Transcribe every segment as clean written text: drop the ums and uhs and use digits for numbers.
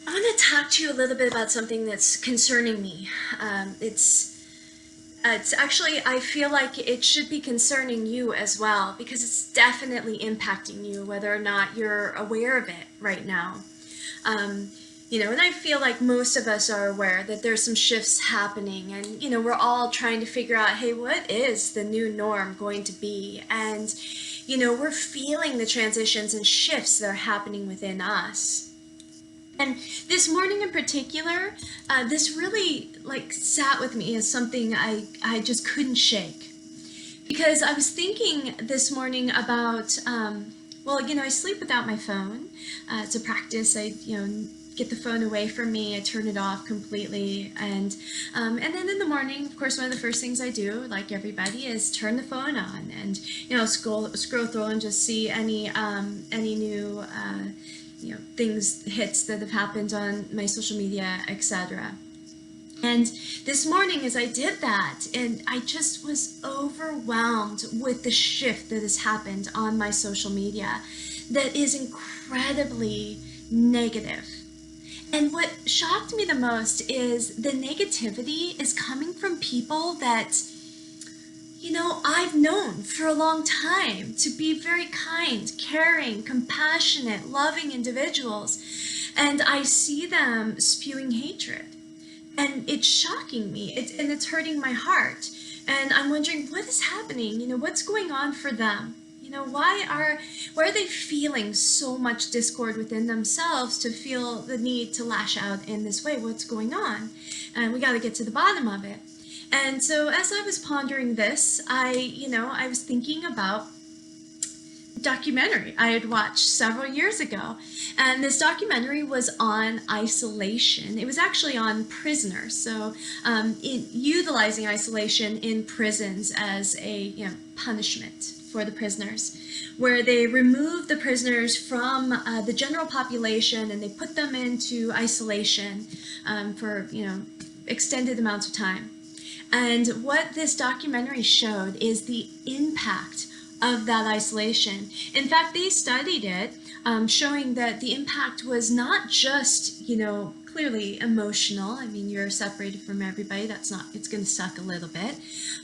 I want to talk to you a little bit about something that's concerning me. It's actually, I feel like it should be concerning you as well because it's definitely impacting you, whether or not you're aware of it right now. Um, and I feel like most of us are aware that there's some shifts happening, and we're all trying to figure out, hey, what is the new norm going to be? And we're feeling the transitions and shifts that are happening within us. And this morning in particular, this really like sat with me as something I just couldn't shake. Because I was thinking this morning about, I sleep without my phone. It's a practice. Get the phone away from me. I turn it off completely. And then in the morning, of course, one of the first things I do, like everybody, is turn the phone on and, scroll through and just see any new, things, hits that have happened on my social media, etc. And this morning, as I did that, and I just was overwhelmed with the shift that has happened on my social media that is incredibly negative. And what shocked me the most is the negativity is coming from people that I've known for a long time to be very kind, caring, compassionate, loving individuals. And I see them spewing hatred. And it's shocking me, and it's hurting my heart. And I'm wondering, what is happening? What's going on for them? Why are they feeling so much discord within themselves to feel the need to lash out in this way? What's going on? And we got to get to the bottom of it. And so as I was pondering this, I was thinking about a documentary I had watched several years ago. And this documentary was on isolation. It was actually on prisoners. So utilizing isolation in prisons as a punishment for the prisoners, where they removed the prisoners from the general population and they put them into isolation for extended amounts of time. And what this documentary showed is the impact of that isolation. In fact, they studied it, showing that the impact was not just, clearly emotional. I mean, you're separated from everybody. It's going to suck a little bit.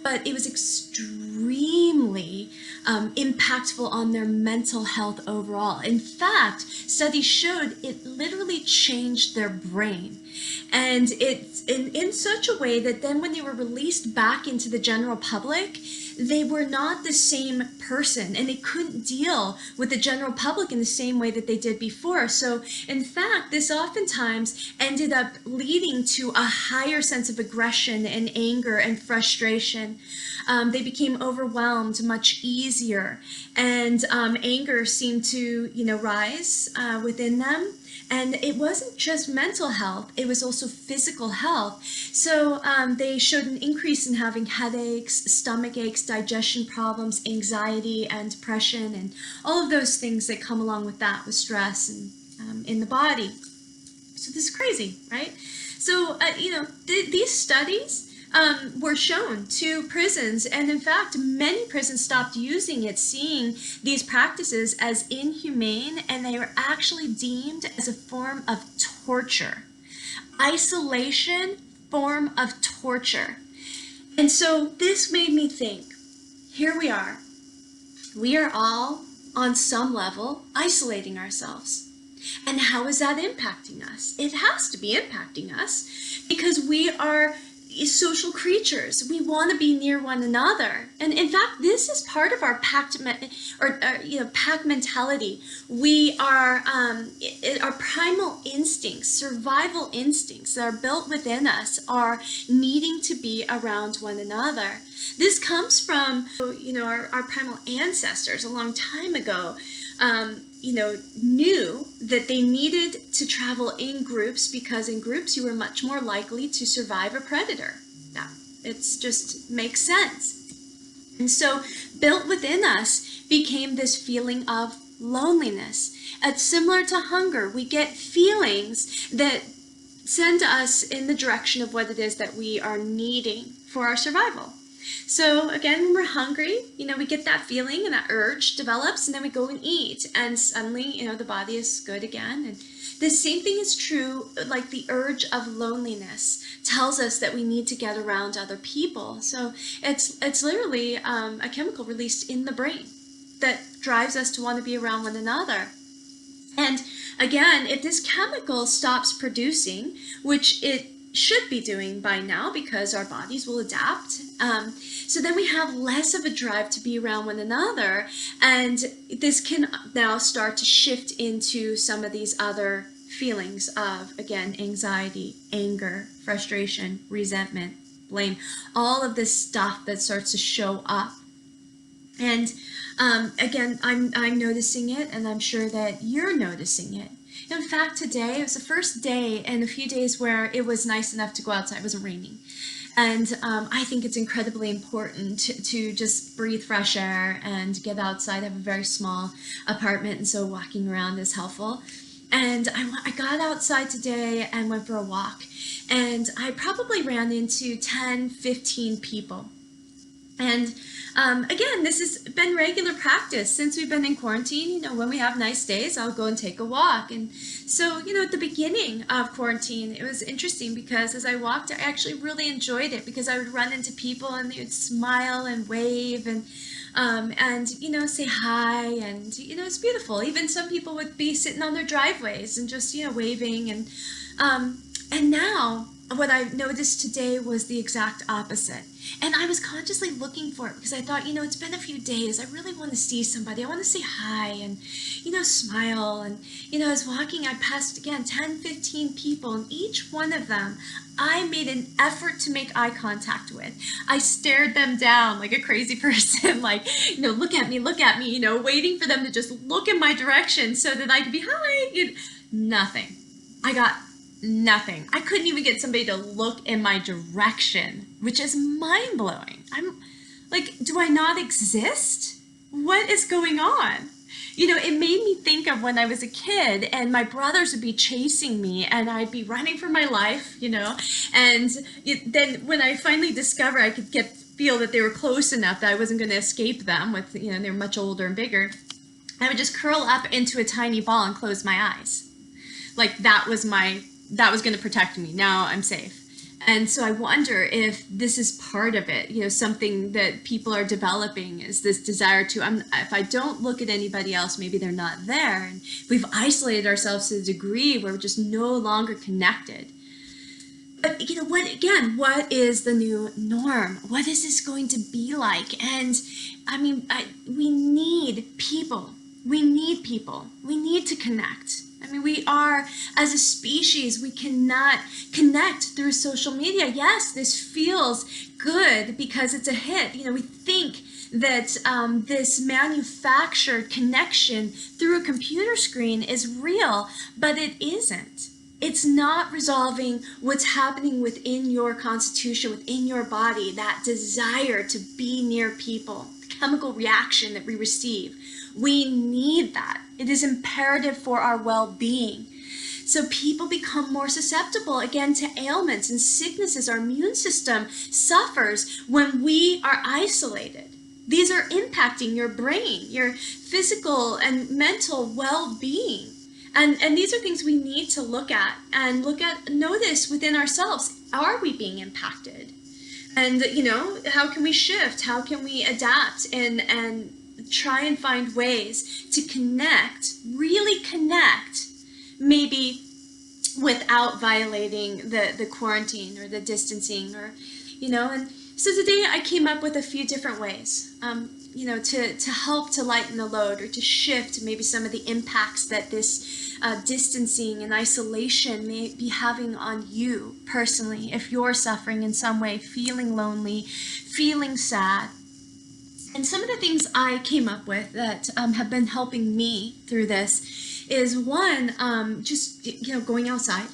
But it was extremely impactful on their mental health overall. In fact, studies showed it literally changed their brain. And it's in such a way that then when they were released back into the general public, they were not the same person, and they couldn't deal with the general public in the same way that they did before. So in fact, this oftentimes ended up leading to a higher sense of aggression and anger and frustration. They became overwhelmed much easier, and anger seemed to rise within them. And it wasn't just mental health, it was also physical health. So they showed an increase in having headaches, stomach aches, digestion problems, anxiety, and depression, and all of those things that come along with that, with stress and in the body. So this is crazy, right? So, these studies were shown to prisons, and in fact, many prisons stopped using it, seeing these practices as inhumane, and they were actually deemed as a form of torture. Isolation, form of torture. And so this made me think, here we are. We are all, on some level, isolating ourselves. And how is that impacting us? It has to be impacting us because we are social creatures. We want to be near one another, and in fact, this is part of our pack mentality. We are our primal instincts, survival instincts that are built within us, are needing to be around one another. This comes from our primal ancestors a long time ago. Knew that they needed to travel in groups because in groups you were much more likely to survive a predator. Now, it just makes sense. And so built within us became this feeling of loneliness. It's similar to hunger. We get feelings that send us in the direction of what it is that we are needing for our survival. So again, when we're hungry, we get that feeling and that urge develops, and then we go and eat, and suddenly, the body is good again. And the same thing is true, like the urge of loneliness tells us that we need to get around other people. So it's literally a chemical released in the brain that drives us to want to be around one another. And again, if this chemical stops producing, which it should be doing by now because our bodies will adapt, so then we have less of a drive to be around one another, and this can now start to shift into some of these other feelings of, again, anxiety, anger, frustration, resentment, blame, all of this stuff that starts to show up. And again, I'm noticing it, and I'm sure that you're noticing it. In fact, today, it was the first day in a few days where it was nice enough to go outside. It wasn't raining. And I think it's incredibly important to just breathe fresh air and get outside. I have a very small apartment, and so walking around is helpful. And I got outside today and went for a walk. And I probably ran into 10, 15 people. And again, this has been regular practice since we've been in quarantine. When we have nice days, I'll go and take a walk. And so, at the beginning of quarantine, it was interesting because as I walked, I actually really enjoyed it because I would run into people and they would smile and wave and say hi. And, it's beautiful. Even some people would be sitting on their driveways and just, waving. And now what I noticed today was the exact opposite. And I was consciously looking for it because I thought, it's been a few days. I really want to see somebody. I want to say hi and, smile. And, I was walking, I passed, again, 10, 15 people, and each one of them, I made an effort to make eye contact with. I stared them down like a crazy person, like, look at me, waiting for them to just look in my direction so that I could be, hi. Nothing. I got nothing. I couldn't even get somebody to look in my direction, which is mind-blowing. I'm like, do I not exist? What is going on? It made me think of when I was a kid and my brothers would be chasing me and I'd be running for my life, and then when I finally discovered I could feel that they were close enough that I wasn't going to escape them with, they were much older and bigger, I would just curl up into a tiny ball and close my eyes. Like that was going to protect me. Now I'm safe. And so I wonder if this is part of it, something that people are developing is this desire to, if I don't look at anybody else, maybe they're not there. And we've isolated ourselves to a degree where we're just no longer connected. But what is the new norm? What is this going to be like? And we need people. We need people. We need to connect. We are, as a species, we cannot connect through social media. Yes, this feels good because it's a hit. We think that this manufactured connection through a computer screen is real, but it isn't. It's not resolving what's happening within your constitution, within your body, that desire to be near people, the chemical reaction that we receive. We need that. It is imperative for our well-being. So people become more susceptible, again, to ailments and sicknesses. Our immune system suffers when we are isolated. These are impacting your brain, your physical and mental well-being. And these are things we need to look at and notice within ourselves. Are we being impacted? And, how can we shift? How can we adapt and try and find ways to connect, really connect, maybe without violating the quarantine or the distancing and so today I came up with a few different ways, to help to lighten the load or to shift maybe some of the impacts that this distancing and isolation may be having on you personally, if you're suffering in some way, feeling lonely, feeling sad. And some of the things I came up with that have been helping me through this is one, just, going outside,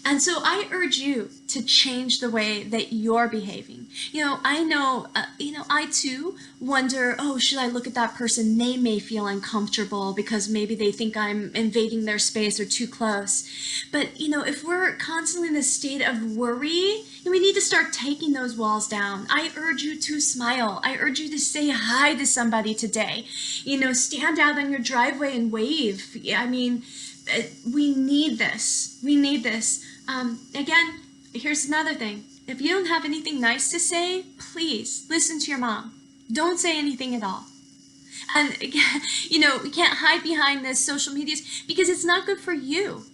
And so I urge you to change the way that you're behaving. I know, I too wonder, oh, should I look at that person? They may feel uncomfortable because maybe they think I'm invading their space or too close. But, if we're constantly in this state of worry, we need to start taking those walls down. I urge you to smile. I urge you to say hi to somebody today. Stand out on your driveway and wave. We need this. We need this. Again, here's another thing. If you don't have anything nice to say, please listen to your mom. Don't say anything at all. And again, we can't hide behind this social medias because it's not good for you.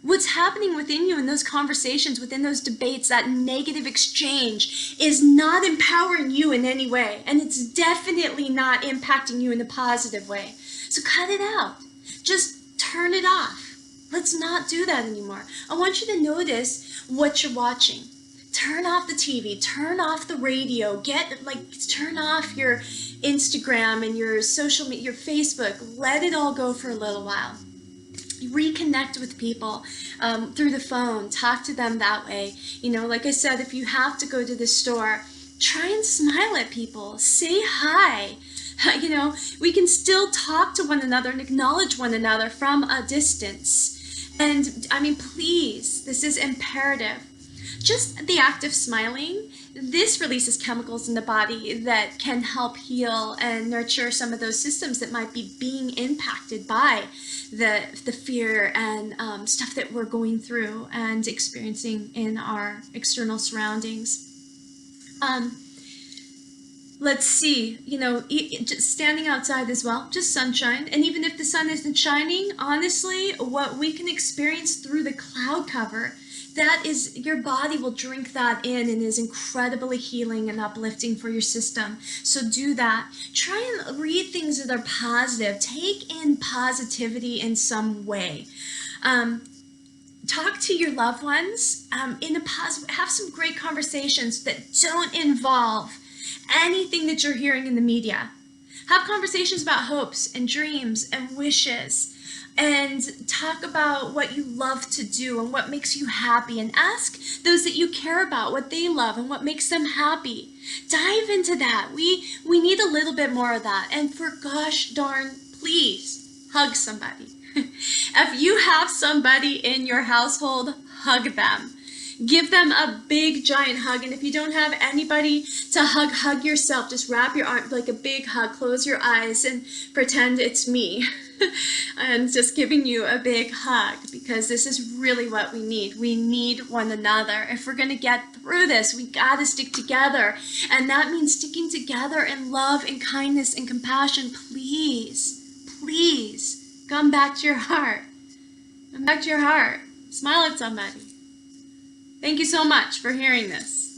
What's happening within you in those conversations, within those debates, that negative exchange is not empowering you in any way. And it's definitely not impacting you in a positive way. So cut it out. Just turn it off. Let's not do that anymore. I want you to notice what you're watching. Turn off the TV, turn off the radio, turn off your Instagram and your social media, your Facebook. Let it all go for a little while. Reconnect with people through the phone. Talk to them that way. Like I said, if you have to go to the store, try and smile at people. Say hi. We can still talk to one another and acknowledge one another from a distance. And please, this is imperative. Just the act of smiling, this releases chemicals in the body that can help heal and nurture some of those systems that might be being impacted by the fear and stuff that we're going through and experiencing in our external surroundings. Let's see, just standing outside as well, just sunshine. And even if the sun isn't shining, honestly, what we can experience through the cloud cover, that is, your body will drink that in and is incredibly healing and uplifting for your system. So do that. Try and read things that are positive. Take in positivity in some way. Talk to your loved ones in a positive, have some great conversations that don't involve anything that you're hearing in the media. Have conversations about hopes and dreams and wishes, and talk about what you love to do and what makes you happy, and ask those that you care about what they love and what makes them happy. Dive into that. We need a little bit more of that. And for gosh darn, please hug somebody. If you have somebody in your household, hug them. Give them a big giant hug. And if you don't have anybody to hug yourself. Just wrap your arm like a big hug, close your eyes and pretend it's me. And just giving you a big hug, because this is really what we need. We need one another. If we're going to get through this, we got to stick together. And that means sticking together in love and kindness and compassion. Please, please come back to your heart. Come back to your heart. Smile at somebody. Thank you so much for hearing this.